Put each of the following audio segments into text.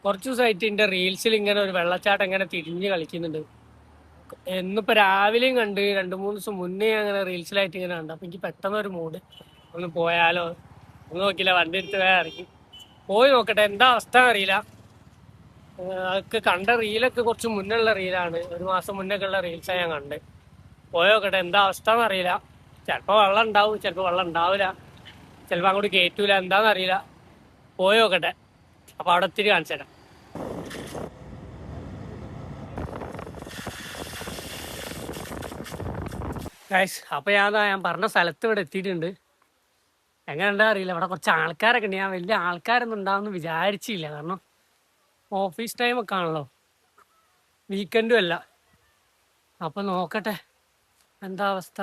കുറച്ച് ദിവസമായിട്ട് എൻ്റെ റീൽസിൽ ഇങ്ങനെ ഒരു വെള്ളച്ചാട്ടം ഇങ്ങനെ തിരിഞ്ഞ് കളിക്കുന്നുണ്ട്. എന്നിപ്പോൾ രാവിലെയും കണ്ട് 2-3 ദിവസം മുന്നേ അങ്ങനെ റീൽസിലായിട്ട് ഇങ്ങനെ കണ്ട്. അപ്പം എനിക്ക് പെട്ടെന്ന് ഒരു മൂഡ് ഒന്ന് പോയാലോ. ഒന്ന് നോക്കില്ല, വണ്ടി എടുത്ത് വേറെ ഇറങ്ങി പോയി നോക്കട്ടെ എന്താ അവസ്ഥ അറിയില്ല. അതൊക്കെ കണ്ട റീലൊക്കെ കുറച്ച് മുന്നുള്ള റീലാണ്, 1 മാസം മുന്നൊക്കെ ഉള്ള റീൽസാണ് ഞാൻ കണ്ട്. പോയി നോക്കട്ടെ എന്താ അവസ്ഥ എന്നറിയില്ല. ചിലപ്പോൾ വെള്ളം ഉണ്ടാവും, ചിലപ്പോൾ വെള്ളം ഉണ്ടാവില്ല, ചിലപ്പോൾ അങ്ങോട്ട് കയറ്റൂല, എന്താണെന്നറിയില്ല. പോയി നോക്കട്ടെ. അപ്പോൾ അവിടെ ഒത്തിരി കാണിച്ചു തരാം. ഗൈസ്, അപ്പോൾ ഞാൻ പറഞ്ഞ സ്ഥലത്ത് ഇവിടെ എത്തിയിട്ടുണ്ട്. എങ്ങനെ ഉണ്ടാ അറിയില്ല. ഇവിടെ കുറച്ച് ആൾക്കാരൊക്കെ ഉണ്ട്. ഞാൻ വലിയ ആൾക്കാരൊന്നും ഉണ്ടാവുമെന്ന് വിചാരിച്ചില്ല, കാരണം ഓഫീസ് ടൈമൊക്കെ ആണല്ലോ, വീക്കെൻഡും അല്ല. അപ്പം നോക്കട്ടെ എന്താ അവസ്ഥ.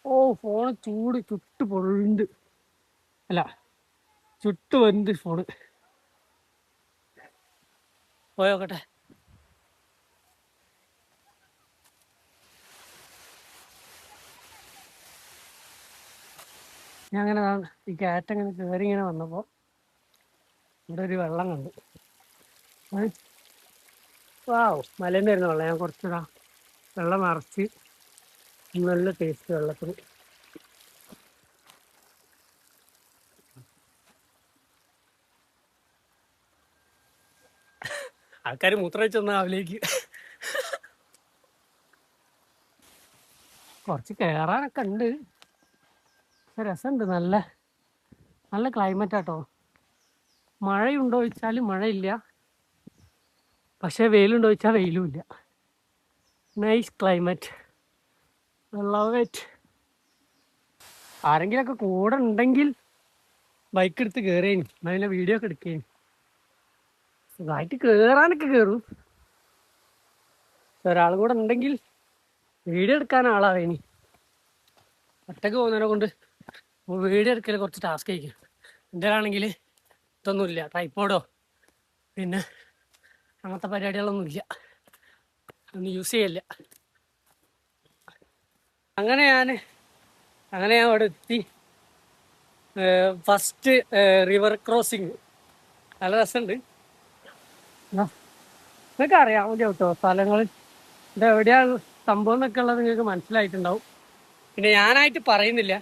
ഓ, ഫോണ് ചൂട് ചുട്ട് പൊള്ളുണ്ട്, അല്ല ചുട്ട് വെന്ത് ഫോണ്. പോയി നോക്കട്ടെ. ഞാൻ അങ്ങനെ ഈ കയറ്റങ്ങനെ കയറി ഇങ്ങനെ വന്നപ്പോൾ ഇവിടെ ഒരു വെള്ളം കണ്ടു. വാവ്, മലേന്ന് വരുന്ന വെള്ളം. ഞാൻ കുറച്ചിടാം വെള്ളം നിറച്ച്, നല്ല ടേസ്റ്റ് വെള്ളത്തിന്. ആൾക്കാർ മൂത്രമൊഴിച്ചൊന്ന് രാവിലേക്ക്. കുറച്ച് കയറാനൊക്കെ ഉണ്ട്, രസമുണ്ട്. നല്ല നല്ല ക്ലൈമറ്റ് ആട്ടോ. മഴയുണ്ടോ ചോദിച്ചാൽ മഴയില്ല, പക്ഷേ വെയിലുണ്ടോ ചോദിച്ചാൽ വെയിലും ഇല്ല. Nice climate, love it. ആരെങ്കിലൊക്കെ കൂടെ ഉണ്ടെങ്കിൽ ബൈക്ക് എടുത്ത് കയറിയേനി, അതിനെ വീഡിയോ ഒക്കെ എടുക്കേനി. സുഖമായിട്ട് കയറാനൊക്കെ കയറും, ഒരാൾ കൂടെ ഉണ്ടെങ്കിൽ വീഡിയോ എടുക്കാൻ ആളാവേനി. ഒറ്റക്ക് പോകുന്നതിനെ കൊണ്ട് വീഡിയോ എടുക്കൽ കുറച്ച് ടാസ്ക് ആയിരിക്കും. എൻ്റെ ആണെങ്കിൽ ഇതൊന്നുമില്ല, ട്രൈപ്പോഡോ പിന്നെ അങ്ങനത്തെ പരിപാടികളൊന്നുമില്ല, ഒന്നും യൂസ് ചെയ്യില്ല. അങ്ങനെ ഞാൻ അവിടെ എത്തി. ഫസ്റ്റ് റിവർ ക്രോസിങ് നല്ല രസമുണ്ട്. നിങ്ങൾക്ക് അറിയാമല്ലോ കേട്ടോ സ്ഥലങ്ങൾ, ഇത് എവിടെയാണ് സംഭവം എന്നൊക്കെ ഉള്ളത് നിങ്ങൾക്ക് മനസ്സിലായിട്ടുണ്ടാവും. പിന്നെ ഞാനായിട്ട് പറയുന്നില്ല,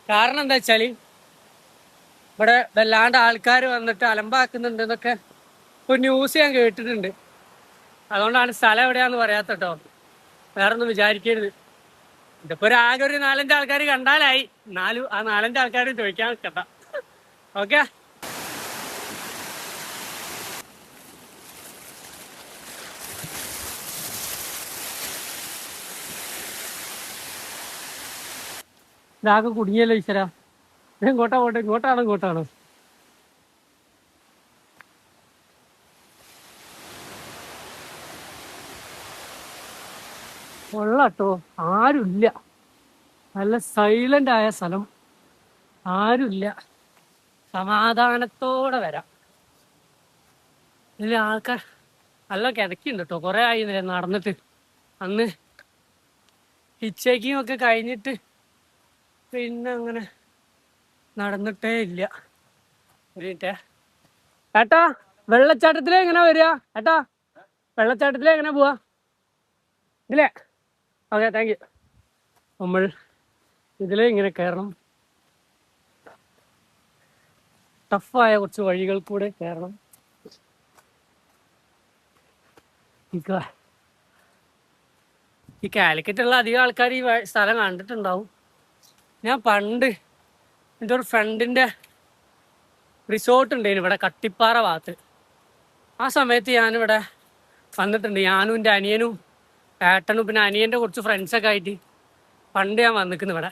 കാരണം എന്താ വെച്ചാൽ ഇവിടെ വല്ലാണ്ട് ആൾക്കാർ വന്നിട്ട് അലമ്പാക്കുന്നുണ്ട് എന്നൊക്കെ ഒരു ന്യൂസ് ഞാൻ കേട്ടിട്ടുണ്ട്. അതുകൊണ്ടാണ് സ്ഥലം എവിടെയാന്ന് പറയാത്ത കേട്ടോ. വേറെ ഒന്നും വിചാരിക്കരുത്. ഇതിപ്പോ ആകെ ഒരു 4-5 ആൾക്കാർ കണ്ടാലായി, ആ 4-5 ആൾക്കാരും ചോദിക്കാൻ നിൽക്കണ്ട. ഓക്കെ, ഇതാകെ കുടുങ്ങിയല്ലോ ഈശ്വരാ. ഇങ്ങോട്ടാണോ? കൊള്ളാട്ടോ, ആരുമില്ല. നല്ല സൈലന്റ് ആയ സ്ഥലം, ആരുമില്ല. സമാധാനത്തോടെ വരാം. ഇതിൽ ആൾക്കാർ നല്ല കിതക്കുണ്ട് കേട്ടോ. കുറേ ആയിരുന്നില്ലേ നടന്നിട്ട്. അന്ന് ഹിച്ച് ഒക്കെ കഴിഞ്ഞിട്ട് പിന്നെ അങ്ങനെ നടന്നിട്ടേ ഇല്ല. ഒരു മിനിറ്റേ ഏട്ടാ, വെള്ളച്ചാട്ടത്തിലെ എങ്ങനെ വരിക ഏട്ടാ? വെള്ളച്ചാട്ടത്തിലെ എങ്ങനെ പോവാ? ഇതിലേ? Okay, thank you. നമ്മൾ ഇതിലേ ഇങ്ങനെ കയറണം. ടഫായ കുറച്ച് വഴികൾ കൂടെ കയറണം. ഈ കാലിക്കറ്റുള്ള അധികം ആൾക്കാർ ഈ സ്ഥലം കണ്ടിട്ടുണ്ടാവും. ഞാൻ പണ്ട് എൻ്റെ ഒരു ഫ്രണ്ടിൻ്റെ റിസോർട്ട് ഉണ്ടായിരുന്നു ഇവിടെ കട്ടിപ്പാറ ഭാഗത്ത്. ആ സമയത്ത് ഞാനിവിടെ വന്നിട്ടുണ്ട്. ഞാനും എൻ്റെ അനിയനും ഏട്ടനും പിന്നെ അനിയൻ്റെ കുറച്ച് ഫ്രണ്ട്സൊക്കെ ആയിട്ട് പണ്ട് ഞാൻ വന്നിക്കുന്നു ഇവിടെ.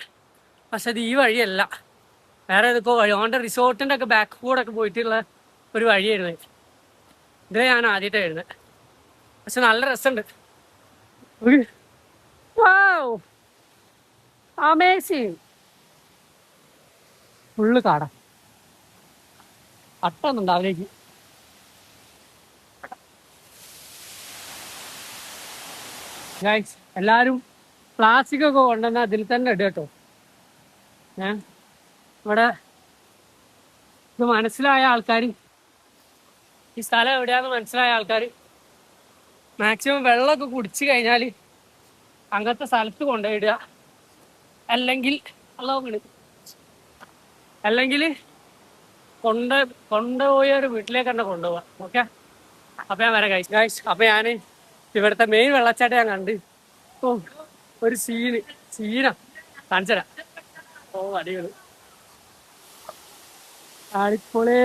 പക്ഷെ അത് ഈ വഴിയല്ല, വേറെ ഏതൊക്കെ വഴി. അവൻ്റെ റിസോർട്ടിൻ്റെ ഒക്കെ ബാക്ക് കൂടൊക്കെ പോയിട്ടുള്ള ഒരു വഴിയായിരുന്നു. ഇതിലെ ഞാൻ ആദ്യമായിട്ട് വരുന്നത്. പക്ഷെ നല്ല രസമുണ്ട്. അമേസിങ്. ഫുള്ള് കാട, അട്ടൊന്നുണ്ട് അവലേക്ക്. ഗൈസ്, എല്ലാവരും പ്ലാസ്റ്റിക് ഒക്കെ കൊണ്ടുവന്നാൽ അതിൽ തന്നെ ഇടുക കേട്ടോ. ഇവിടെ ഇത് മനസ്സിലായ ആൾക്കാർ ഈ സ്ഥലം എവിടെയാന്ന് മനസ്സിലായ ആൾക്കാർ മാക്സിമം വെള്ളമൊക്കെ കുടിച്ചു കഴിഞ്ഞാൽ അങ്ങനത്തെ സ്ഥലത്ത് കൊണ്ടുപോയിടുക. അല്ലെങ്കിൽ അല്ലെങ്കിൽ കൊണ്ടുപോയ ഒരു വീട്ടിലേക്ക് തന്നെ കൊണ്ടുപോവാ. ഓക്കെ, അപ്പൊ ഞാൻ വരാം ഗൈസ്. അപ്പൊ ഞാൻ ഇവിടുത്തെ മെയിൻ വെള്ളച്ചാട്ടം ഞാൻ കണ്ട്. ഓ, ഒരു സീന കാണിച്ചരാ. ഓ, അടിപൊളി അടിപൊളി.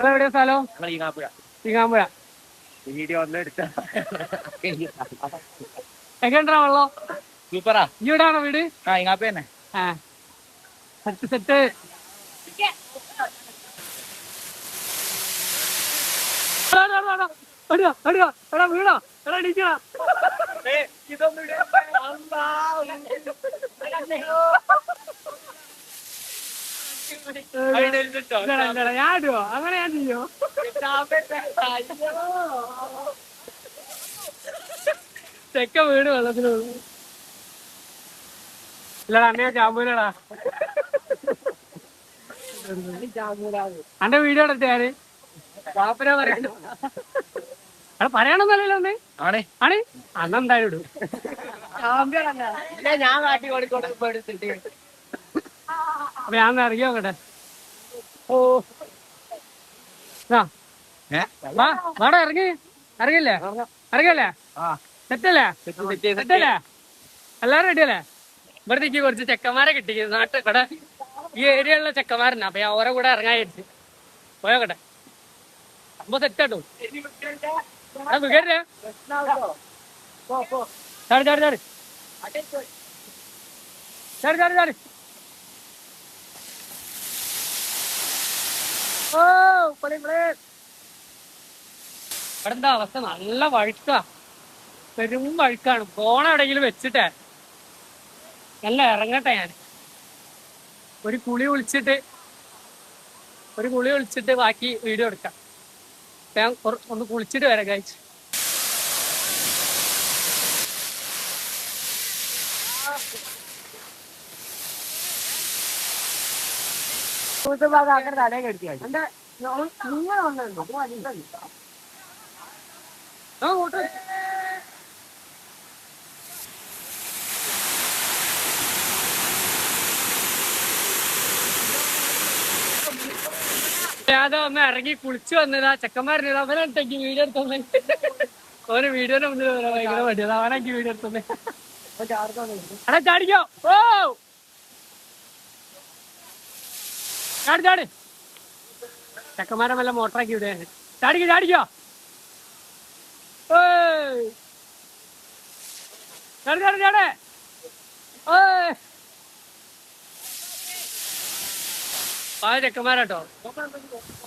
എവിടെയാ സ്ഥലം? ഈങ്ങാമ്പുഴ. എങ്ങനെയാ വെള്ളം? സൂപ്പറാ. ഇവിടാണോ വീട്? ഇങ്ങാപ്പ തന്നെ. സെറ്റ്. വീടോ എടാ ഇടിക്കടാ. ഞാനോ അങ്ങനെ ഞാൻ ചെയ്യോ? ചെക്ക വീട് വെള്ളത്തിലുള്ള ഇല്ലടാ, അന്നേ ചാമ്പൂലടാ. അന്റെ വീഡിയോ എടുത്ത ഞാന് പറയണമെന്നല്ലോ ഒന്ന് ആണ് അന്നെന്തായാലും ഇടും. ഞാൻ കാട്ടി കോഴിക്കോട് എടുത്തിട്ട് അപ്പൊ ഞാൻ ഇറങ്ങി നോക്കട്ടെ. ഓ വാടാ, ഇറങ്ങില്ലേ? സെറ്റല്ലേ? എല്ലാരും റെഡിയല്ലേ? ഇവിടത്തേക്ക് കുറച്ച് ചെക്കന്മാരെ കിട്ടി ഇവിടെ ഈ ഏരിയയിലുള്ള ചെക്കന്മാരനാ. അപ്പൊ ഞാൻ ഓരോ കൂടെ ഇറങ്ങാതിരിച്ച് പോയോക്കട്ടെ. അപ്പൊ സെറ്റാട്ടോ. ചാടി. ഓ, ഇവിടെ എന്താ അവസ്ഥ? നല്ല വഴുക്കാ, പെരും വഴുക്കാണ്. ഫോൺ എവിടെയെങ്കിലും വെച്ചിട്ടേ നല്ല ഇറങ്ങട്ടെ. ഞാൻ ഒരു കുളി വിളിച്ചിട്ട് ബാക്കി വീഡിയോ എടുക്കാം. ഞാൻ ഒന്ന് കുളിച്ചിട്ട് വരാം ഗൈസ്. ഒന്ന് ഇറങ്ങി കുളിച്ചു വന്നതാ. ചെക്കന്മാരുന്നത് അവനാക്കി വീഡിയോ എടുത്തോന്നേ. ഓരോ വീഡിയോന്റെ മുന്നിൽ ഭയങ്കര മടിയത്. അവനാക്കി വീഡിയോ എടുത്തോന്നേ. അടാ ചാടിക്കോ. ഓ, ചാടി. ചെക്കന്മാരെ വല്ല മോട്ടറാക്കി വിടുകയാണ്. ചാടിക്കോ. ചാടേ. ചെക്കന്മാരാട്ടോ.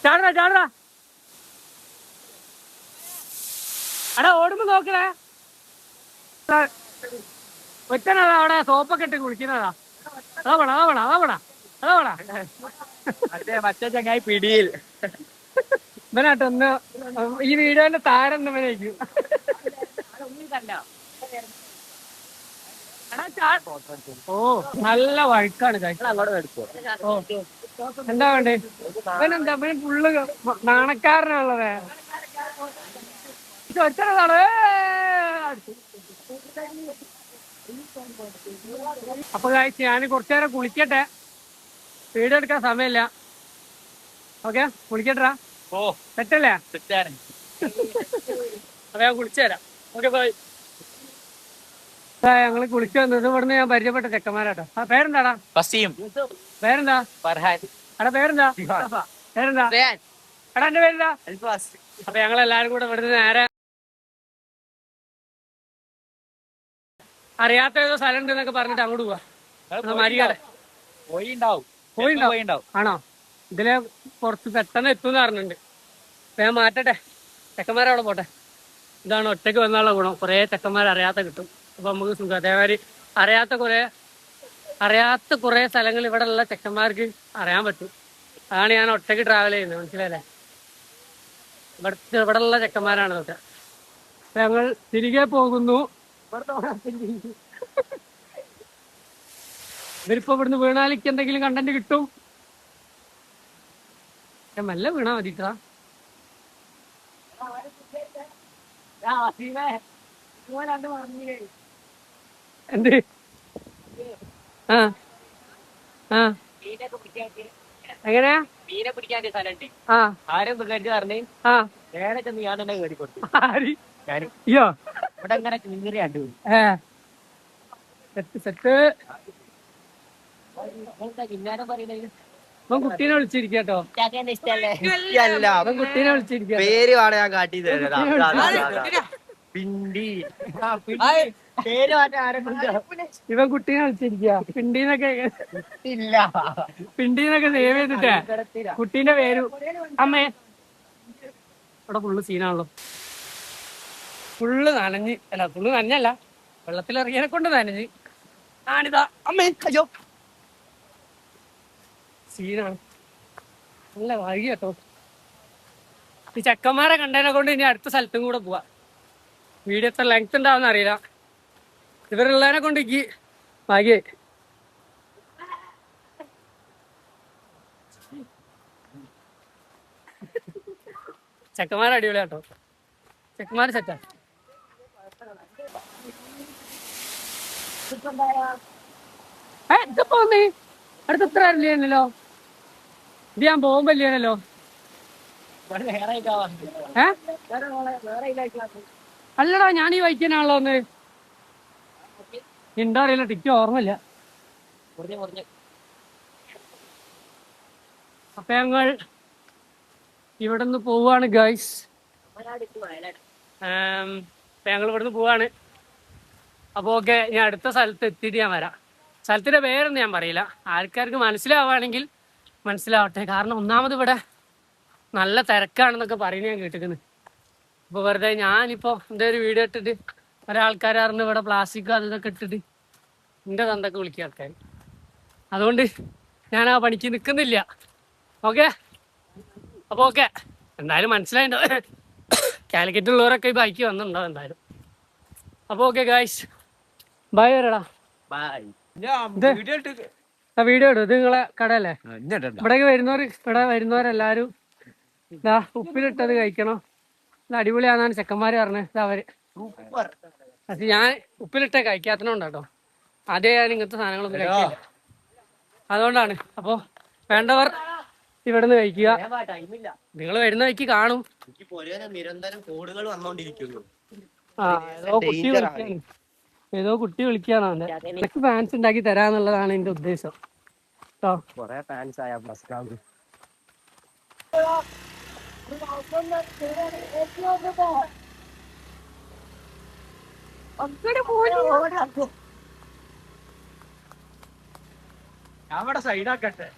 ചാടറാ. അടാ ഓടുമ്പോ നോക്കണേ. ഒറ്റനതാ അവിടെ സോപ്പൊക്കെ ഇട്ട് കുളിക്കുന്നതാ. അതാ മറ്റേ ചങ്ങായി പിടിയിൽ. ഇവനാട്ടോ ഒന്ന് ഈ വീഡിയോന്റെ താരം ഇവനായിരിക്കും. ഓ, നല്ല വഴുക്കാണ്. എന്താ വേണ്ടേ? ഇവനെന്താ ഫുള്ള് നാണക്കാരനുള്ളത്. ഒറ്റനതാണ്. അപ്പൊ കഴിച്ച് ഞാൻ കുറച്ചേരം കുളിക്കട്ടെ. വീഡിയോ എടുക്കാൻ സമയമില്ല. ഓക്കെ, കുളിക്കട്ടാ. ഓ, സെറ്റല്ലേ? അപ്പൊ ഞാൻ കുളിച്ചു തരാം. Okay, bye. ഞങ്ങള് കുളിച്ചു വന്നത് ഇവിടുന്ന് ഞാൻ പരിചയപ്പെട്ട ചെക്കന്മാരാട്ടോ. പേരെന്താടാ? പേരെന്താ? എടാ പേരെന്താ? എടാ എന്റെ പേരെന്താ? അപ്പൊ ഞങ്ങളെല്ലാരും കൂടെ ഇവിടുന്ന് നേരെ അറിയാത്ത ഏതോ സ്ഥലം ഉണ്ട് എന്നൊക്കെ പറഞ്ഞിട്ട് അങ്ങോട്ട് പോവാ. മരിയാടെ പോയിണ്ടാവും. ആണോ? ഇതിലെ കുറച്ച് പെട്ടെന്ന് എത്തുമെന്ന് പറഞ്ഞിട്ടുണ്ട്. ഞാൻ മാറ്റട്ടെ, ചെക്കന്മാരവിടെ പോട്ടെ. ഇതാണ് ഒറ്റയ്ക്ക് വന്നുള്ള ഗുണം. കുറേ ചെക്കന്മാർ അറിയാത്ത കിട്ടും. അപ്പൊ നമുക്ക് സുഖം. അതേമാതിരി അറിയാത്ത കുറെ സ്ഥലങ്ങൾ ഇവിടെ ഉള്ള ചെക്കന്മാർക്ക് അറിയാൻ പറ്റും. അതാണ് ഞാൻ ഒറ്റയ്ക്ക് ട്രാവൽ ചെയ്യുന്നത്. മനസ്സിലായല്ലേ? ഇവിടെ ഉള്ള ചെക്കന്മാരാണ് ഇതൊക്കെ. ഞങ്ങൾ തിരികെ പോകുന്നു. ഇവരിപ്പോ ഇവിടുന്ന് വീണാലിക്ക് എന്തെങ്കിലും കണ്ടന്റ് കിട്ടും. മെല്ലെ വീണാ മതിട്ടാ. എന്ത്? ആ ആ എങ്ങനെയാ മീനെ പിടിക്കാൻ സ്ഥലമുണ്ട്. ആ ആരും പിള്ളേർക്ക് പറഞ്ഞ് ആ നേരെ ചെന്ന് ഞാൻ തന്നെ കേടി കൊടുത്തു. ആര്? ഞാനും അയ്യോ ഇവിടെ ഇങ്ങനെ കീറി കണ്ടു. Set set. കിന്നാരം പറയുന്നത് അവൻ കുട്ടീനെ വിളിച്ചിരിക്കട്ടോ. ഇഷ്ടല്ലേ? അവൻ കുട്ടീനെ വിളിച്ചിരിക്കട്ടോ. പേര് വേണം ഞാൻ കാട്ടി പിണ്ടി പേര് മാറ്റാൻ ആരെങ്കിലും ഇവൻ കുട്ടീനെ വിളിച്ചിരിക്കുക. പിണ്ടീന്നൊക്കെ ഇല്ല. പിണ്ടീന്നൊക്കെ സേവ് ചെയ്തിട്ടേ കുട്ടീന്റെ പേര്. അമ്മേ ഇവിടെ ഫുള്ള് സീനാണല്ലോ. ഫുള്ള് നനഞ്ഞ്, അല്ല ഫുള്ള് നനഞ്ഞല്ല, വെള്ളത്തിലിറങ്ങിയതിനെ കൊണ്ട് നനഞ്ഞ്. ഞാനിതാ അമ്മേ അയ്യോ സീനാണ്. നല്ല വഴി കേട്ടോ. ഈ ചെക്കന്മാരെ കണ്ടതിനെ കൊണ്ട് ഇനി അടുത്ത സ്ഥലത്തും കൂടെ പോവാ. വീഡിയോ എത്ര ലെങ്ത് ഉണ്ടാവുന്ന അറിയില്ല. ഇവരുള്ളതിനെ കൊണ്ട് എനിക്ക് ഭാഗ്യായി. ചെക്കന്മാർ അടിപൊളിയാട്ടോ. ചെക്കന്മാർ സെറ്റാ. ഇതിപ്പോ വന്നേ അടുത്ത എത്ര അറിയില്ലല്ലോ. ഇത് ഞാൻ പോകുമ്പല്ലേനല്ലോ. അല്ലടാ ഞാൻ ഈ വൈക്കാനാണല്ലോ ഒന്ന്. എന്താ അറിയില്ല, ടിക്കറ്റ് ഓർമ്മയില്ല. അപ്പൊ ഞങ്ങൾ ഇവിടെ നിന്ന് പോവാണ് ഗൈസ്. ഞങ്ങൾ ഇവിടുന്ന് പോവാണ്. അപ്പൊ ഓക്കെ, ഞാൻ അടുത്ത സ്ഥലത്ത് എത്തിയിട്ട് ഞാൻ വരാം. സ്ഥലത്തിന്റെ പേരൊന്നും ഞാൻ പറയില്ല, ആൾക്കാർക്ക് മനസ്സിലാവുകയാണെങ്കിൽ മനസ്സിലാവട്ടെ. കാരണം ഒന്നാമത് ഇവിടെ നല്ല തിരക്കാണെന്നൊക്കെ പറയുന്നത് ഞാൻ കേട്ടിരിക്കുന്നു. അപ്പോൾ വെറുതെ ഞാനിപ്പോൾ എൻ്റെ ഒരു വീഡിയോ ഇട്ടിട്ട് ഒരാൾക്കാരറിഞ്ഞ് ഇവിടെ പ്ലാസ്റ്റിക് അത് ഇതൊക്കെ ഇട്ടിട്ട് എൻ്റെ തന്തൊക്കെ വിളിക്കുക ആൾക്കാർ. അതുകൊണ്ട് ഞാൻ ആ പണിക്ക് നിൽക്കുന്നില്ല. ഓക്കെ, അപ്പോൾ ഓക്കെ, എന്തായാലും മനസ്സിലായിട്ടോ. കാലിക്കറ്റുള്ളവരൊക്കെ ഈ ബൈക്ക് വന്നിട്ടുണ്ടാവും എന്തായാലും. അപ്പോൾ ഓക്കെ ഗായ്സ്, ബൈ വരടാ. വീഡിയോ ഇടും. ഇത് നിങ്ങളെ കടയല്ലേ? ഇവിടേക്ക് വരുന്നവരെല്ലാരും ഇതാ ഉപ്പിലിട്ടത് കഴിക്കണം. ഇത് അടിപൊളിയാണെന്നാണ് ചെക്കന്മാര് പറഞ്ഞത്. ഇത് അവര് അത് ഞാൻ ഉപ്പിലിട്ടേ കഴിക്കാത്തതുകൊണ്ടാട്ടോ. അതേ ഞാൻ ഇങ്ങനത്തെ സാധനങ്ങളൊന്നും കഴിക്കില്ല, അതുകൊണ്ടാണ്. അപ്പൊ വേണ്ടവർ ഇവിടുന്ന് കഴിക്കുക. നിങ്ങൾ വരുന്ന വഴിക്ക് കാണും. നിരന്തരം കോളുകൾ വന്നോണ്ടിരിക്കുന്നു. ഏതോ കുട്ടി വിളിക്കാണോ അവന്റെ. എനിക്ക് ഫാൻസ് ഉണ്ടാക്കി തരാന്നുള്ളതാണ് എന്റെ ഉദ്ദേശം കേട്ടോ. കൊറേ ഫാൻസ് ആയ പ്രശ്നം. അവിടെ സൈഡാക്കട്ടെ.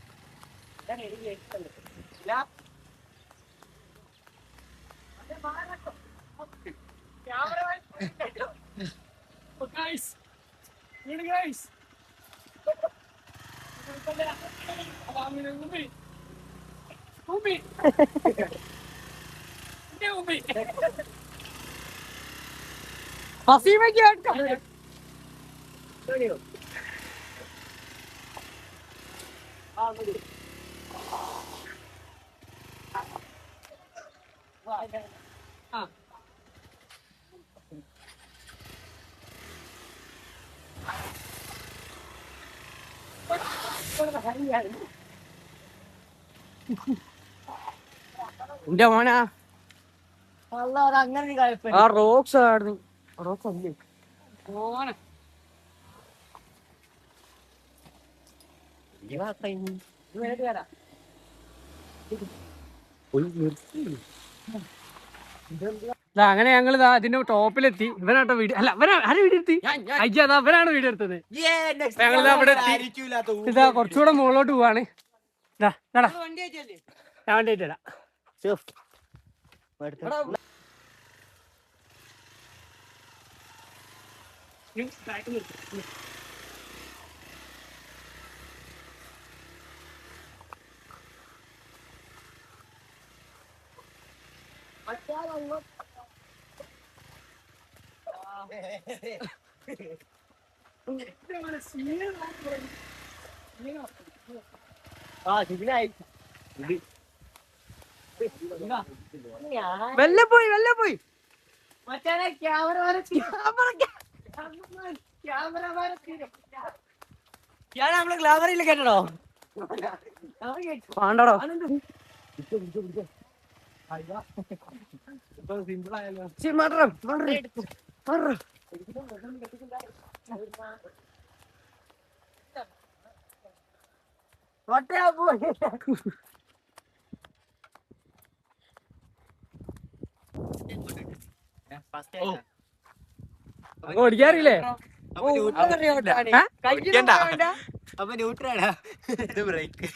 എന്റെ മോനാ ആ റോക്സ് ആയിരുന്നു. റോക്സ് അല്ലേ മോനെ. അങ്ങനെ ഞങ്ങൾ അതിന്റെ ടോപ്പിലെത്തി. ഇവനാട്ടോ വീഡിയോ, അല്ല ആരെ വീഡിയോ എടുത്തി? അയ്യ അതാ അവനാണ് വീഡിയോ എടുത്തത്. ഞങ്ങളിതാ അവിടെ എത്തി. ഇതാ കുറച്ചുകൂടെ മുകളിലോട്ട് പോവാണ്. ഞാൻ വണ്ടി ആയിട്ട് തരാം. വെല്ല പോയി നമ്മള് ഗ്ലാമറിൽ കേട്ടോ വേണ്ടടോ ഓടിക്കാറില്ലേ അപ്പൊ ന്യൂട്രാടാ ഇത് ബ്രേക്ക്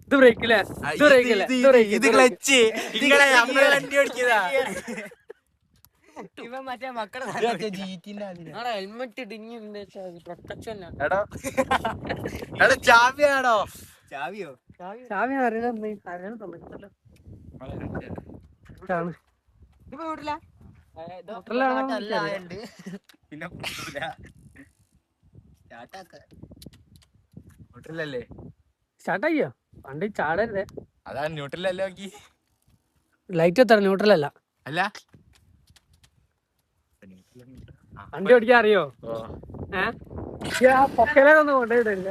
ഇത് ബ്രേക്കില്ലേ ഇത് ക്ലച്ച് നിങ്ങളെ നമ്മള് വണ്ടി ഓടിച്ചതാ ഇവൻ മറ്റേ മക്കളെ ഹെൽമെറ്റ് ഇടിഞ്ഞു പ്രൊട്ടക്ഷൻ ചാവിയാണോ ചാവിയോ ചാവി അറിയണല്ലോ പിന്നെ ന്യൂട്രലല്ലേ സ്റ്റാർട്ടാക്കിയോ വണ്ടി ചാടരുതേ. അതാ ന്യൂട്രലല്ലേ നോക്കി ലൈറ്റ് എത്ര ന്യൂട്രൽ അല്ല. അല്ല വണ്ടി ഓടിക്കാൻ അറിയോ? പൊക്കലൊന്നും കൊണ്ടുപോയിട്ടില്ല.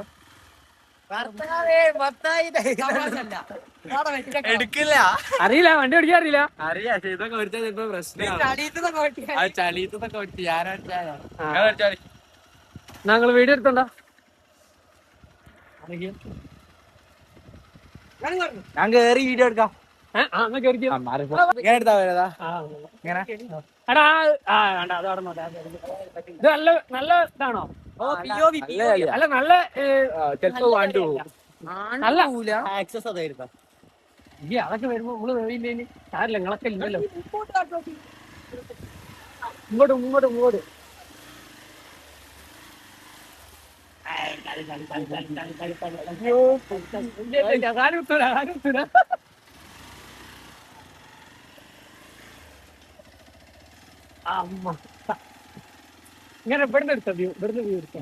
എടുക്കില്ല അറിയില്ല, വണ്ടി ഓടിക്കാൻ അറിയില്ല. അറിയാ ഇതൊക്കെ ഓടിച്ചാൽ ചിലപ്പോ പ്രശ്നം ചളീത്തൊക്കെ ഓടിച്ചു ഞങ്ങൾ വീഡിയോ എടുത്തോണ്ടാ ഞാൻ കേറി വീഡിയോ എടുക്കാം എടുത്താ എടാ അത് അവിടെ ഇത് നല്ല ഇതാണോ? അല്ല നല്ല ചെലപ്പോ വാണ്ടു നല്ല ആക്സസ് അതായിരുന്നു. അതൊക്കെ വരുമ്പോ നമ്മള് വേവില്ലേ സാരില്ല, നിങ്ങളൊക്കെ ഇല്ലല്ലോ. ഇങ്ങോട്ട് ഇങ്ങനെ ഇവിടുന്ന് എടുത്ത വ്യൂ എടുത്ത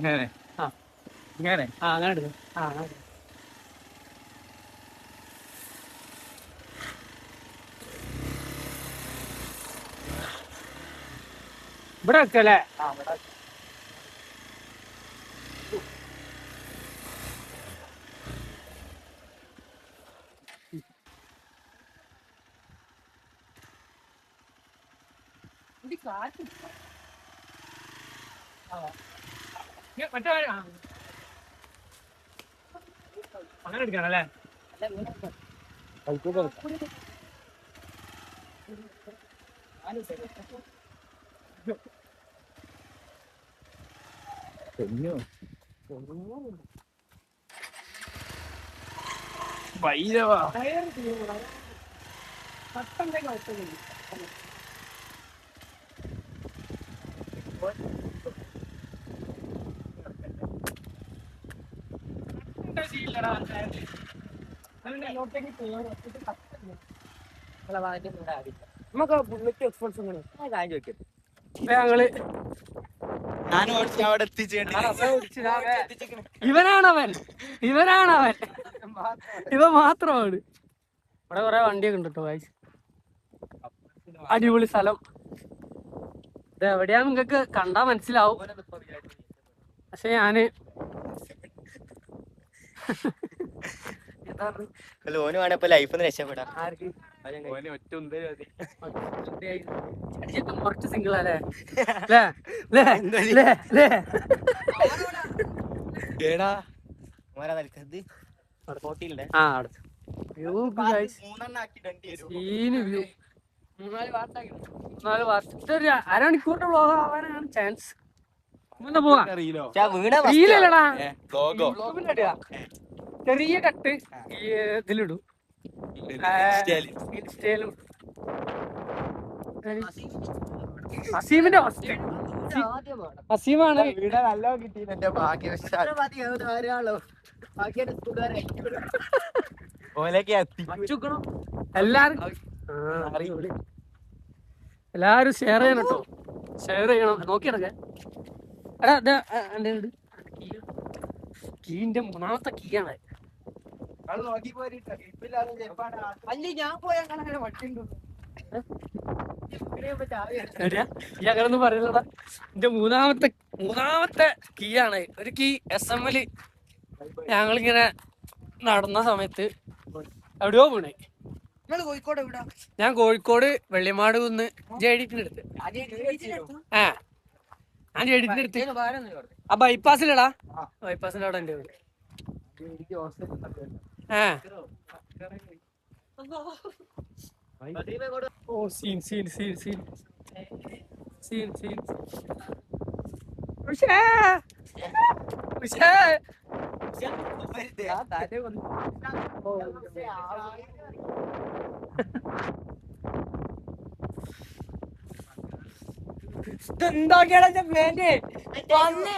ഇങ്ങനെ അങ്ങനെ എടുത്തു. ഇവിടെ വെക്കല്ലേ? മറ്റേ അങ്ങനെ എടുക്കാനല്ലേ? ഭൈരവാ നമുക്ക് ബുള്ളറ്റ് എക്സ്പോർട്സ് ഞങ്ങള് ഞങ്ങള് ഞാൻ അവിടെ എത്തിച്ചേണ്ടി ഇവനാണവൻ ഇവ മാത്രമാണ്. ഇവിടെ കൊറേ വണ്ടിയൊക്കെ ഉണ്ട് കേട്ടോ. അടിപൊളി സ്ഥലം. ഇത് എവിടെയാന്ന് നിങ്ങക്ക് കണ്ടാ മനസ്സിലാവും. പക്ഷെ ഞാന് ഓന് വേണേ ഇപ്പൊ ലൈഫ് രക്ഷപ്പെടാം. കുറച്ച് സിംഗിൾ അല്ലേ? അരമണിക്കൂറിന്റെ വ്ലോഗ് ആവാനാണ് ചാൻസ്. പോവാ ചെറിയ കട്ട് ഇതിലിടും. അസീമിന്റെ അസീമാണ് എല്ലാരും ഷെയർ ചെയ്യണം കേട്ടോ. ഷെയർ ചെയ്യണം. നോക്കിയെടുക്ക. എടാ കീന്റെ മൂന്നാമത്തെ കീയാണ്. അല്ലേ ഞാൻ പോയാ അങ്ങനെ വട്ടിണ്ടോ ഈ അങ്ങനൊന്നും പറയുന്നതാ. എന്റെ മൂന്നാമത്തെ കീ ആണ്. ഒരു കീ SML ഞങ്ങളിങ്ങനെ നടന്ന സമയത്ത് എവിടെയോ വീണേ. നിങ്ങള് കോഴിക്കോട് എവിടാ? ഞാൻ കോഴിക്കോട് വെള്ളിമാട് കുന്ന് ജെഡിന്റെ അടുത്ത്. ആ ഞാൻ ജെഡിന്റെ അടുത്ത് ആ ബൈപ്പാസിലടാ. ബൈപ്പാസിന്റെ അവിടെ എന്റെ വീട്. ആ ഓ scene scene scene scene scene scene ഉഷേ ഉഷേ എന്താക്കിയാടാ ഞാൻ വേണ്ടേ വന്ന്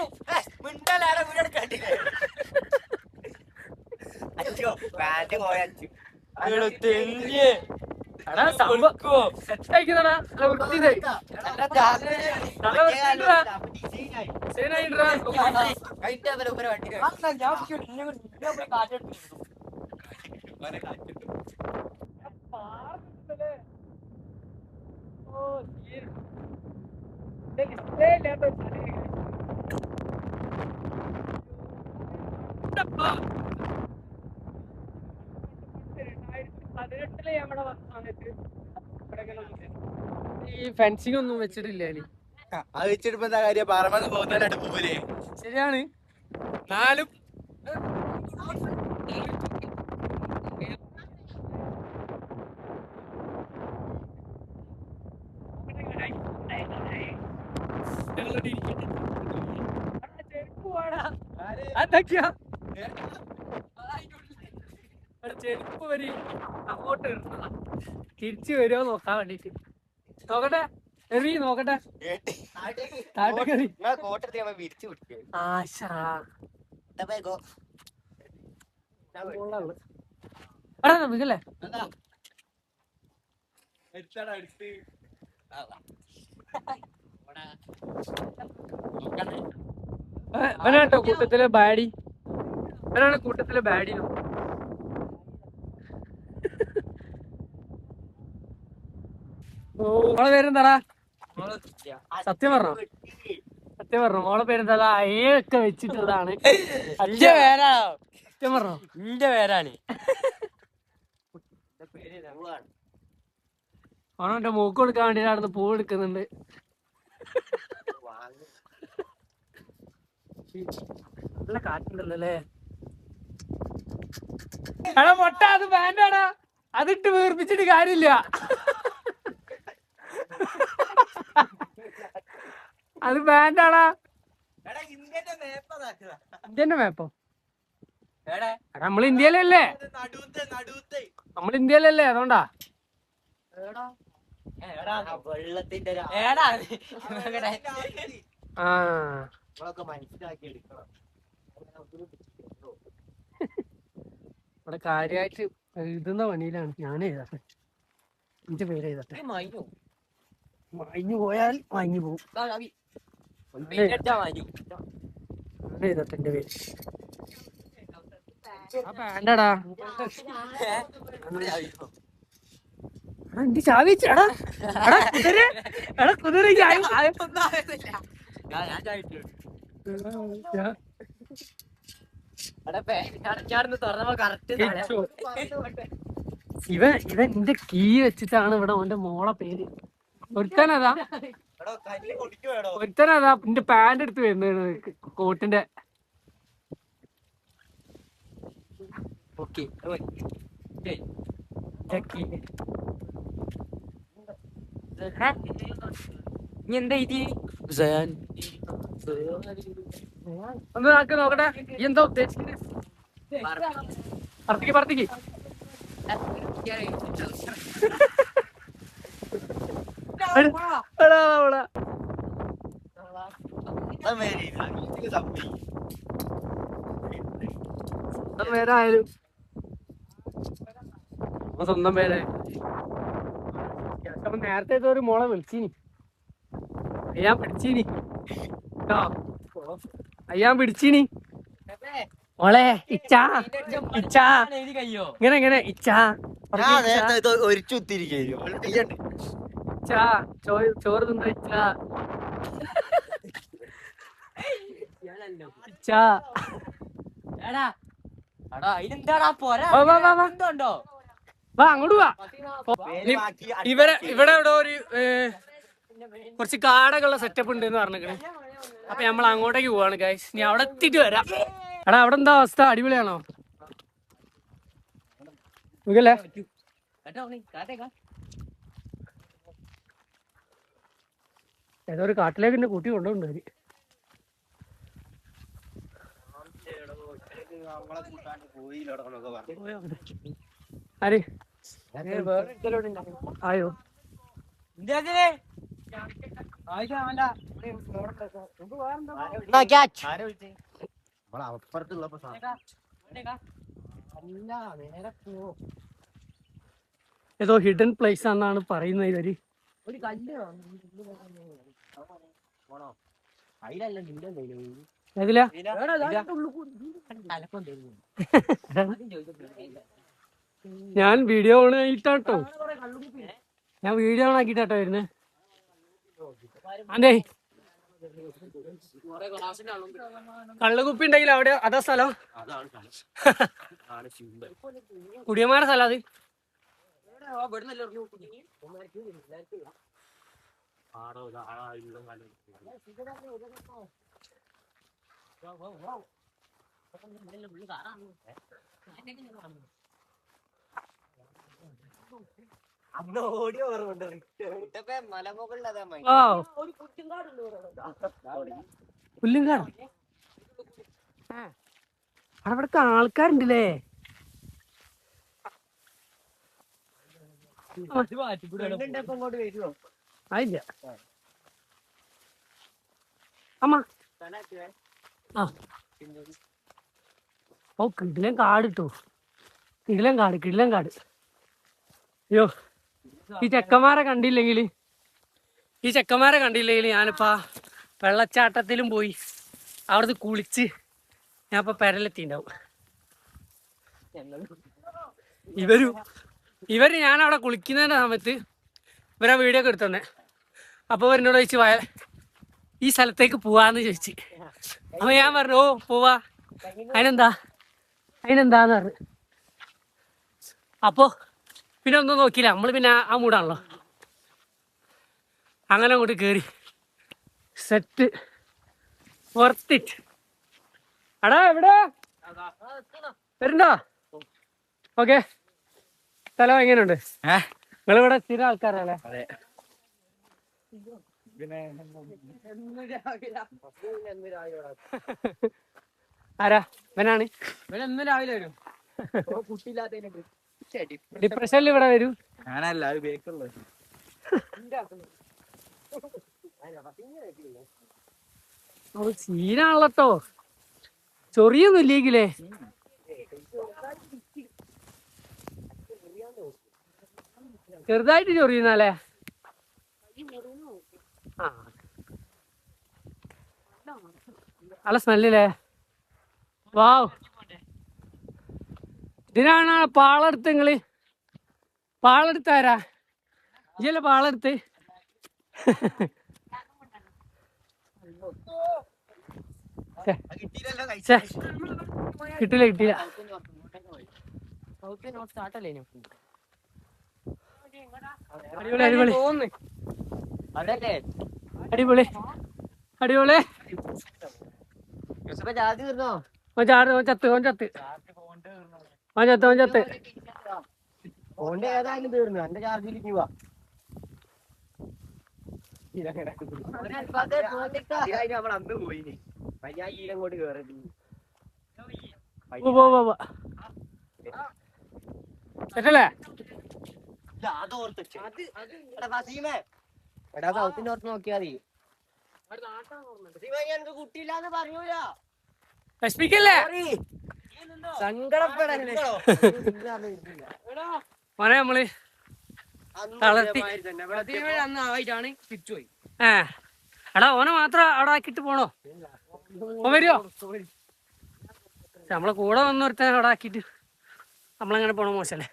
ഈ ഫെൻസിങ് ഒന്നും വെച്ചിട്ടില്ല. അത് വെച്ചിട്ട് എന്താ കാര്യം? പാറമന്ന് പോകുന്നതിനായിട്ട് പോകൂലേ? ശരിയാണ്. നാലും അതൊക്കെയാ ചെരുപ്പ് വരി അങ്ങോട്ട് തിരിച്ചു വരുമോ നോക്കാൻ വേണ്ടിട്ട്. നോക്കട്ടെ എറി നോക്കട്ടെ. കോട്ടത്തി വിരിച്ചു വിട്ടു ആശാ മികല്ലേ അവനാട്ടോ കൂട്ടത്തിലെ ബാഡി. അവനാണ് കൂട്ടത്തിലെ ബാഡി. മോളെ പേരെന്താടാ? സത്യം പറഞ്ഞോ? സത്യം പറഞ്ഞോ? മോളെ പേരെന്താ? ഒക്കെ വെച്ചിട്ടുള്ളതാണ്. സത്യം പറഞ്ഞോ? എന്റെ പേരാണ്. ഓണം എന്റെ മൂക്ക് കൊടുക്കാൻ വേണ്ടിട്ടാണ് പൂ എടുക്കുന്നുണ്ട്. നല്ല കാറ്റുണ്ടല്ലോ അല്ലേ? എടാ മൊട്ട അത് പാന്റാടാ. അതിട്ട് വീർപ്പിച്ചിട്ട് കാര്യമില്ല. അത് പാന്റാടാ. ഇന്ത്യന്റെ മാപ്പോ? നമ്മൾ ഇന്ത്യയിലല്ലേ? നമ്മൾ ഇന്ത്യയിലല്ലേ? അതുകൊണ്ടാ വെള്ളത്തിന്റെ മനസ്സിലാക്കി എടുക്കണം. ഇവിടെ കാര്യായിട്ട് എഴുതുന്ന പണിയിലാണ്. ഞാൻ എഴുതട്ടെ. എന്റെ പേര് എഴുതട്ടെ. മഞ്ഞു പോയാൽ മഞ്ഞു പോകും. എഴുതട്ടെ എന്റെ പേര്. പാന്റടാ. എന്റെ ചാവി വെച്ചടാ. കുതിര ഇവൻ എന്റെ കീ വെച്ചിട്ടാണ് ഇവിടെ ഓന്റെ മോളെ പേര്. ഒരുത്തനതാ എന്റെ പാന്റ് എടുത്ത് വരുന്നത് കോട്ടിന്റെ. എന്താ ഇത്? ഒന്ന് നാക്ക് നോക്കട്ടെ. എന്താ ഉദ്ദേശിക്കുന്നത്? പറത്തിക്ക് പേരായാലും സ്വന്തം പേര്. അപ്പൊ നേരത്തെ ഒരു മോളെ വിളിച്ചീനി. അയ്യാൻ പിടിച്ചീനി. ഓളെ ഇച്ചാ ഇച്ചാ കഴിയോ ഇങ്ങനെ ഇച്ചാ ഒരു ചുത്തിരിക്കും ഇച്ചാ ചോറ് തിന്ന ഇച്ചാ ഇച്ചാ അതിനെന്താടാ പോരാ വാ, വാ, വാ, വാ. എന്തോ വാ അങ്ങോട്ട് വാ ഇവിടെ ഇവിടെ ഒരു കുറച്ച് കാടകളുള്ള സെറ്റപ്പ് ഉണ്ട് എന്ന് പറഞ്ഞിരിക്കണേ. അപ്പൊ നമ്മൾ അങ്ങോട്ടേക്ക് പോവാണ് ഗൈസ്. നീ അവിടെ എത്തിയിട്ട് വരാം. എടാ അവിടെ എന്താ അവസ്ഥ? അടിപൊളിയാണോ? സുഖല്ലേ? ഏതോ ഒരു കാട്ടിലേക്ക് എന്നെ കൂട്ടി കൊണ്ടുപോകുന്നുണ്ട് അവര്. ആര് ആയോ? ഏതോ ഹിഡൻ പ്ലേസ് ആണെന്നാണ് പറയുന്നത് ഇവര്. ഏതിലാ? ഞാൻ വീഡിയോ ഓൺ ആയിട്ടാട്ടോ വരുന്നേ. അതെ കള്ളുകുപ്പി ഉണ്ടെങ്കിൽ അവിടെ അതാ സ്ഥലം. കുടിയന്മാരുടെ സ്ഥലം അത്. പുല്ലുംകാട് അവിടത്തെ ആൾക്കാരുണ്ടല്ലേ. അതില്ല അമ്മ. ആ ഓ കിടിലൻ കാട് കിട്ടോ. കിടിലൻ കാട്. അയ്യോ ഈ ചെക്കന്മാരെ കണ്ടില്ലെങ്കിൽ ഞാനിപ്പോ വെള്ളച്ചാട്ടത്തിലും പോയി അവിടുന്ന് കുളിച്ച് ഞാൻ ഇപ്പൊ പെരലെത്തിണ്ടാവും. ഇവര് ഞാൻ അവിടെ കുളിക്കുന്നതിന്റെ സമയത്ത് ഇവരാ വീഡിയോ ഒക്കെ എടുത്തന്നെ. അപ്പൊ എന്നോട് ചോദിച്ചു ഈ സ്ഥലത്തേക്ക് പോവാന്ന് ചോദിച്ചു. അപ്പൊ ഞാൻ പറഞ്ഞു ഓ പോവാ, അതിനെന്താന്ന് പറഞ്ഞു. അപ്പൊ പിന്നെ ഒന്നും നോക്കിയില്ല, നമ്മള് പിന്നെ ആ മൂടാണല്ലോ. അങ്ങനെ അങ്ങോട്ട് കേറി സെറ്റ് വർത്ത് ഇറ്റ്. അടാ എവിടെ വരുന്നുണ്ടോ? ഓക്കെ സ്ഥലം എങ്ങനെയുണ്ട്? നിങ്ങളിവിടെ സ്ഥിരം ആൾക്കാരല്ലേ? ആരാ ഇവനാണ്? ഇവനെന്ന് രാവിലെ വരും. ഡിപ്രഷനിൽ ഇവിടെ വരും. ഞാനല്ല ബേക്കുള്ളത്. സീനാണല്ലോ. ചൊറിയൊന്നും ഇല്ലെങ്കിലേ ചെറുതായിട്ട് ചൊറിയുന്നല്ലേ. നല്ല സ്മെല്ലേ. വാവ്, ഇതിനാണ് പാളെടുത്ത്. നിങ്ങള് പാളെടുത്താരാ? ഇല്ല പാളെടുത്ത് കിട്ടില്ല. അടിപൊളി ചത്ത്. ഏതായാലും തീർന്നു. എന്റെ ചാർജിലേക്ക് പോവാ. അന്ന് പോയിന് അങ്ങോട്ട് കേറി. എടാ സൗത്തിന്റെ ഓർത്ത് നോക്കിയാ മതി. കുട്ടിയില്ലാന്ന് പറയൂല. സങ്കടപ്പെടല്ലേ മോനെ നമ്മള് തളർത്തി. അന്നായിട്ടാണ് തിരിച്ചുപോയി. എടാ ഓനെ മാത്രം അവിടെ ആക്കിട്ട് പോണോ? ഓൻ വരുവോ? നമ്മളെ കൂടെ വന്നൊരുത്തനെ അവിടെ ആക്കിയിട്ട് നമ്മളങ്ങനെ പോണ മോശല്ലേ.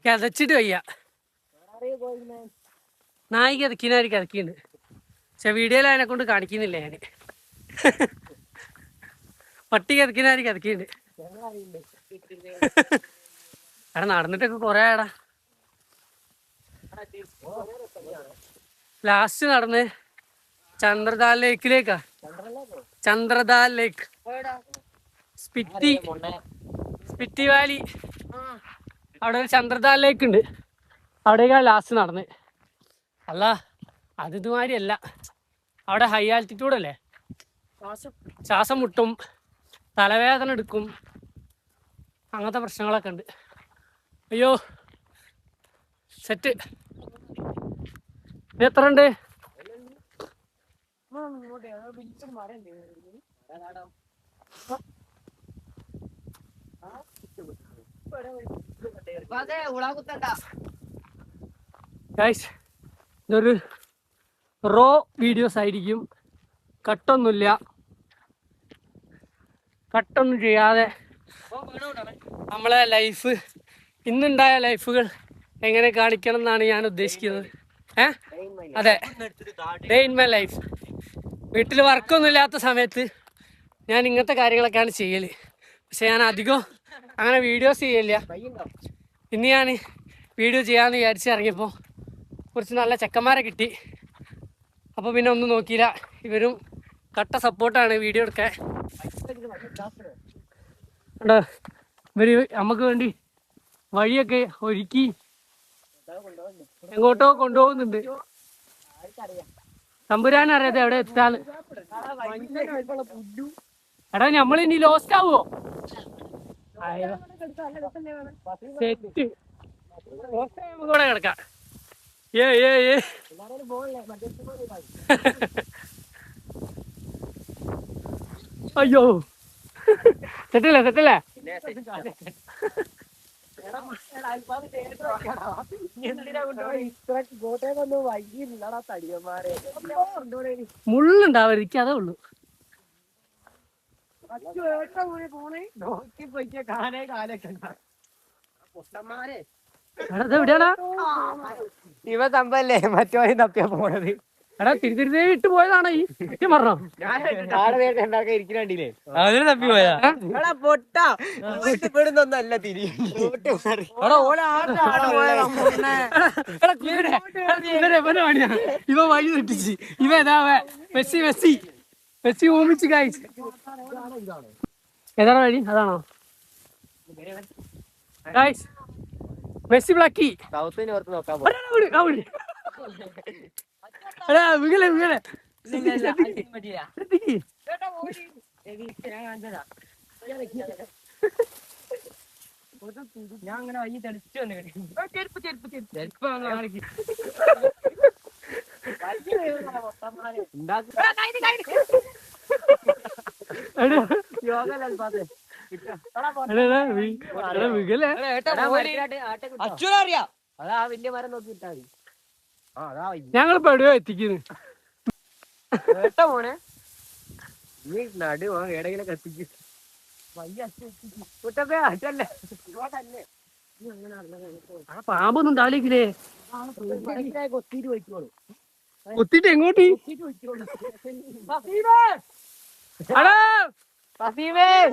കിതച്ചിട്ട് വയ്യ. നായി കിതക്കിനാര് കിതക്കിണ്ട്. പക്ഷെ വീഡിയോയിൽ അതിനെ കൊണ്ട് കാണിക്കുന്നില്ല ഞാൻ. പട്ടി കിതക്കിനാര് കിതക്കിണ്ട്. എടാ നടന്നിട്ടൊക്കെ കൊറേ ആടാ. ലാസ്റ്റ് നടന്ന് ചന്ദ്രദാൽ ലേക്കിലേക്കാ. ചന്ദ്രദാൽ ലേക്ക്, സ്പിറ്റി വാലി. അവിടെ ഒരു ചന്ദ്രദാൽ ലേക്ക് ഉണ്ട്. അവിടേക്കാണ് ലാസ്റ്റ് നടന്ന്. അല്ല അത് ഇതുമാതിരി അല്ല, അവിടെ ഹൈ ആൾട്ടിറ്റ്യൂഡ് അല്ലേ, ശ്വാസം മുട്ടും, തലവേദന എടുക്കും, അങ്ങനത്തെ പ്രശ്നങ്ങളൊക്കെ ഉണ്ട്. അയ്യോ സെറ്റ്. ഇത് എത്ര ഉണ്ട്? ഇതൊരു റോ വീഡിയോസ് ആയിരിക്കും. കട്ടൊന്നുമില്ല, കട്ടൊന്നും ചെയ്യാതെ നമ്മളെ ലൈഫ്, ഇന്നുണ്ടായ ലൈഫുകൾ എങ്ങനെ കാണിക്കണം എന്നാണ് ഞാൻ ഉദ്ദേശിക്കുന്നത്. അതെ, ഡേ ഇൻ മൈ ലൈഫ്. വീട്ടിൽ വർക്കൊന്നും ഇല്ലാത്ത സമയത്ത് ഞാൻ ഇങ്ങനത്തെ കാര്യങ്ങളൊക്കെയാണ് ചെയ്യല്. പക്ഷെ ഞാൻ അധികം അങ്ങനെ വീഡിയോസ് ചെയ്യില്ല. ഇന്ന് ഞാൻ വീഡിയോ ചെയ്യാമെന്ന് വിചാരിച്ച് ഇറങ്ങിയപ്പോൾ കുറച്ച് നല്ല ചെക്കന്മാരെ കിട്ടി. അപ്പോൾ പിന്നെ ഒന്നും നോക്കിയില്ല. ഇവരും കട്ട സപ്പോർട്ടാണ് വീഡിയോ എടുക്കാൻ. ഇവർ നമുക്ക് വേണ്ടി വഴിയൊക്കെ ഒരുക്കി എങ്ങോട്ടോ കൊണ്ടുപോകുന്നുണ്ട്. തമ്പുരാൻ അറിയാതെ എവിടെ എത്താന്ന്. എടാ നമ്മളിനി ലോസ്റ്റ് ആവോ? സെറ്റ് കൂടെ കിടക്കാം. അയ്യോ സെറ്റല്ലേ, സെറ്റല്ലേ. മുള്ളുണ്ടാവരിക്കും, അതേ ഉള്ളു. എവിടെയാടാ ഇവ തമ്പല്ലേ മറ്റോ തപ്പിയാ പോണത്. എടാ തിരുത്തിരുത്തേവി ഇട്ട് പോയതാണോ ഈ സത്യം പറഞ്ഞോ? ഇരിക്കണ്ടില്ലേ അതിന് തപ്പി പോയാ പൊട്ടൊന്നല്ല തിരി. ഇവ വഴി തെറ്റിച്ച്. ഇവ ഏതാ മെസ്സി, മെസ്സി, മെസ്സി ഓമിച്ച് കായ്ച്ച്. ഏതാണ് വഴി? അതാണോ ഗായ്സ്? മെസ്സി ബ്ലാക്കി സൗത്തിന് ഓർത്ത് നോക്കാൻ ഞാൻ അങ്ങനെ വൈകി തെളിച്ചു വന്നു. അതാ വലിയ മരം നോക്കി ഇട്ടാ മതി. ഞങ്ങളിപ്പോ എവിടെയോ എത്തിക്കുന്നു. മോനെ നീ നടു എവിടെയെങ്കിലും കത്തിക്കും. പാമ്പൊന്നും ഉണ്ടാവില്ലേ? കൊത്തിട്ട് എങ്ങോട്ട്?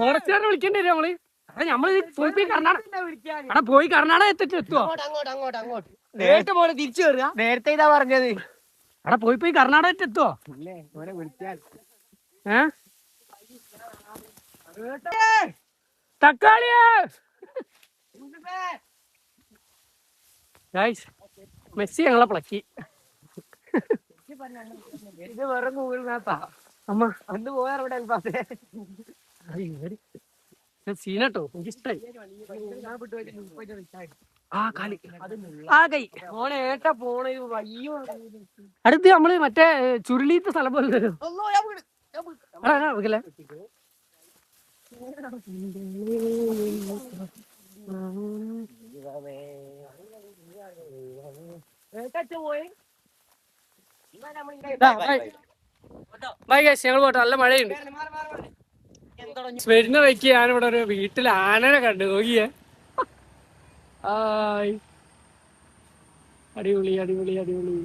ഫോറസ്റ്റുകാരനെ വിളിക്കേണ്ടി വരും നമ്മള്. നമ്മള് പോയി കർണാടക, പോയി കർണാടക എത്തിട്ട് എത്തുവോ? നേരത്തെ പോലെ തിരിച്ചു കയറുക. നേരത്തെ ഇതാ പറഞ്ഞത്. അവിടെ പോയി കർണാടക എത്തുവോ? തക്കാളിയാ മെസ്സി ഞങ്ങളെ പ്ലക്കി. ഇത് വെറും ഗൂഗിൾ മാപ്പാ. അമ്മ അന്ന് പോയാ സീനട്ടോ, എനിക്കിഷ്ടായി. അടുത്ത് നമ്മള് മറ്റേ ചുരുളീത്ത സ്ഥലം പോലെ ബൈ ഗൈസ്, ഞങ്ങൾ പോട്ടെ, നല്ല മഴയുണ്ട്. വരുന്ന വയ്ക്ക് ഞാനിവിടെ ഒരു വീട്ടിൽ ആനനെ കണ്ടു, നോക്കിയേ. ആയ്, അടിപൊളി അടിപൊളി അടിപൊളി.